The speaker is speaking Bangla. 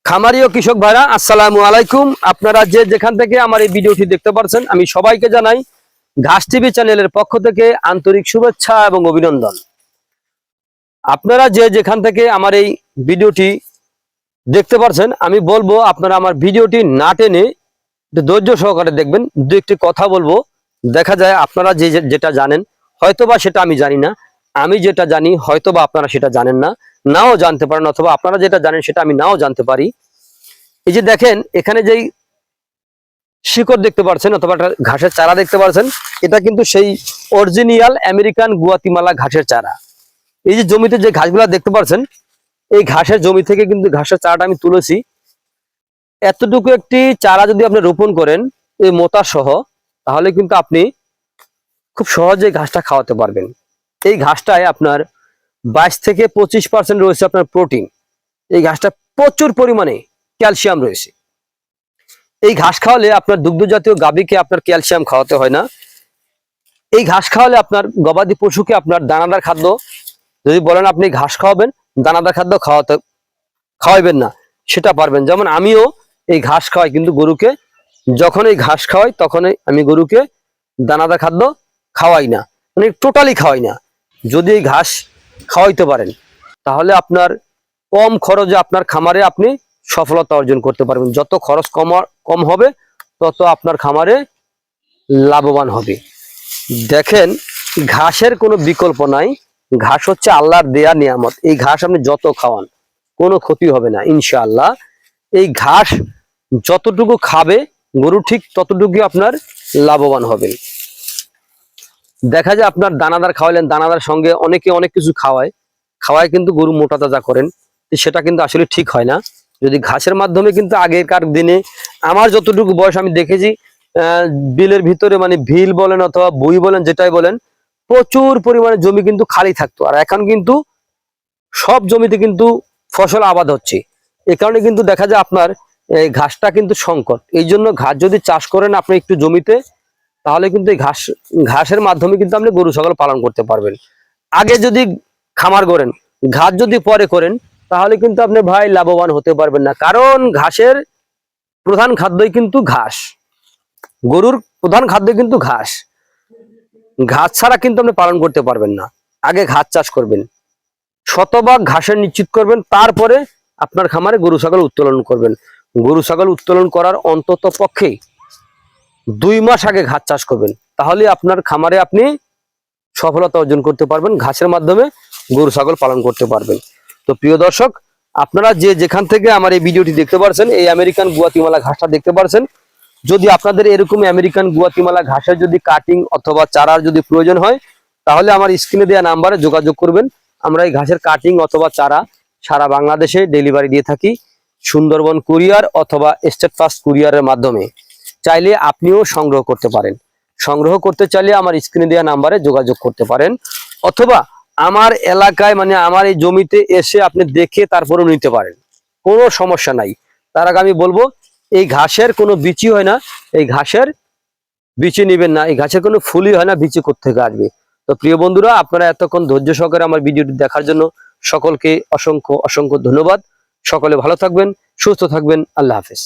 খামারি ও কৃষক ভাইরা আসসালামু আলাইকুম। আপনারা যে যেখান থেকে আমার এই ভিডিওটি দেখতে পাচ্ছেন, আমি সবাইকে জানাই ঘাস টিভি চ্যানেলের পক্ষ থেকে আন্তরিক শুভেচ্ছা এবং অভিনন্দন। আপনারা যে যেখান থেকে আমার এই ভিডিওটি দেখতে পাচ্ছেন, আমি বলবো আপনারা আমার ভিডিওটি না টেনে একটু ধৈর্য সহকারে দেখবেন। দু একটি কথা বলবো, দেখা যায় আপনারা যেটা জানেন হয়তোবা সেটা আমি জানি না, আমি যেটা জানি হয়তোবা আপনারা সেটা জানেন না, নাও জানতে পারেন, অথবা আপনারা যেটা জানেন সেটা আমি নাও জানতে পারি। এই যে দেখেন, এখানে যেই শিকড় দেখতে পাচ্ছেন অথবা একটা ঘাসের চারা দেখতে পাচ্ছেন, এটা কিন্তু সেই অরিজিনাল আমেরিকান গুয়াতিমালা ঘাসের চারা। এই যে জমিতে যে ঘাসগুলা দেখতে পাচ্ছেন, এই ঘাসের জমি থেকে কিন্তু ঘাসের চারাটা আমি তুলেছি। এতটুকু একটি চারা যদি আপনি রোপণ করেন এই মোটা সহ, তাহলে কিন্তু আপনি খুব সহজে ঘাসটা খাওয়াতে পারবেন। এই ঘাসটায় আপনার 22 থেকে 25% রয়েছে আপনার প্রোটিন। এই ঘাসটা প্রচুর পরিমাণে ক্যালসিয়াম রয়েছে। এই ঘাস খাওয়ালে আপনার দুগ্ধ জাতীয় গাভীকে আপনার ক্যালসিয়াম খাওয়াতে হয় না। এই ঘাস খাওয়ালে আপনার গবাদি পশুকে আপনার দানাদার খাদ্য, যদি বলেন আপনি ঘাস খাওয়াবেন, দানাদার খাদ্য খাওয়াইবেন না, সেটা পারবেন। যেমন আমিও এই ঘাস খাওয়াই, কিন্তু গরুকে যখন এই ঘাস খাওয়াই তখনই আমি গরুকে দানাদার খাদ্য খাওয়াই না, মানে টোটালি খাওয়াই না। যদি এই ঘাস খাওয়াইতে পারেন, তাহলে আপনার কম খরচে আপনার খামারে আপনি সফলতা অর্জন করতে পারবেন। যত খরচ কম হবে, তত আপনার খামারে লাভবান হবে। দেখেন, ঘাসের কোনো বিকল্প নাই। ঘাস হচ্ছে আল্লাহর দেয়া নিয়ামত। এই ঘাস আপনি যত খাওয়ান কোনো ক্ষতি হবে না ইনশাআল্লাহ। এই ঘাস যতটুকু খাবে গরু, ঠিক ততটুকু আপনার লাভবান হবে। দেখা যায় আপনার দানাদার খাওয়ালেন, দানাদার সঙ্গে অনেকে অনেক কিছু খাওয়ায় কিন্তু গরু মোটা তাজা করেন, সেটা কিন্তু আসলে ঠিক হয় না। যদি ঘাসের মাধ্যমে, কিন্তু আগেকার দিনে আমার যতটুকু বয়স আমি দেখেছি, বিলের ভিতরে, মানে ভিল বলেন অথবা বই বলেন, যেটাই বলেন, প্রচুর পরিমাণে জমি কিন্তু খালি থাকতো। আর এখন কিন্তু সব জমিতে কিন্তু ফসল আবাদ হচ্ছে। এ কারণে কিন্তু দেখা যায় আপনার এই ঘাসটা কিন্তু সংকট। এই জন্য ঘাস যদি চাষ করেন আপনি একটু জমিতে, তাহলে কিন্তু এই ঘাসের মাধ্যমে কিন্তু আপনি গরু ছাগল পালন করতে পারবেন। আগে যদি খামার করেন, ঘাস যদি পরে করেন, তাহলে কিন্তু আপনি ভাই লাভবান হতে পারবেন না। কারণ ঘাসের প্রধান খাদ্যই কিন্তু ঘাস। গরুর প্রধান খাদ্য কিন্তু ঘাস। ঘাস ছাড়া কিন্তু আপনি পালন করতে পারবেন না। আগে ঘাস চাষ করবেন, শতভাগ ঘাসের নিশ্চিত করবেন, তারপরে আপনার খামারে গরু ছাগল উত্তোলন করবেন। গরু ছাগল উত্তোলন করার অন্তত পক্ষে 2 মাস আগে ঘাস চাষ করবেন, তাহলে আপনার খামারে আপনি সফলতা অর্জন করতে পারবেন। ঘাসের মাধ্যমে গরু ছাগল পালন করতে পারবেন। তো প্রিয় দর্শক, আপনারা যে যেখান থেকে আমার এই ভিডিওটি দেখতে পাচ্ছেন, এই আমেরিকান গুয়াতিমালা ঘাসটা দেখতে পাচ্ছেন, যদি আপনাদের এরকম আমেরিকান গুয়াতিমালা ঘাসের যদি কাটিং অথবা চারার যদি প্রয়োজন হয়, তাহলে আমার স্ক্রিনে দেওয়া নাম্বারে যোগাযোগ করবেন। আমরা এই ঘাসের কাটিং অথবা চারা সারা বাংলাদেশে ডেলিভারি দিয়ে থাকি, সুন্দরবন কুরিয়ার অথবা স্টেট ফাস্ট কুরিয়ারের মাধ্যমে। চাইলে আপনিও সংগ্রহ করতে পারেন। সংগ্রহ করতে চাইলে আমার স্ক্রিনে দেওয়া নাম্বারে যোগাযোগ করতে পারেন, অথবা আমার এলাকায়, মানে আমার এই জমিতে এসে আপনি দেখে তারপরেও নিতে পারেন, কোনো সমস্যা নাই। তার আগে আমি বলবো, এই ঘাসের কোনো বিচি হয় না, এই ঘাসের বিচি নেবেন না, এই ঘাসের কোনো ফুলই হয় না, বিচি কোত্থেকে আসবে। তো প্রিয় বন্ধুরা, আপনারা এতক্ষণ ধৈর্য সহকারে আমার ভিডিওটি দেখার জন্য সকলকে অসংখ্য অসংখ্য ধন্যবাদ। সকলে ভালো থাকবেন, সুস্থ থাকবেন। আল্লাহ হাফেজ।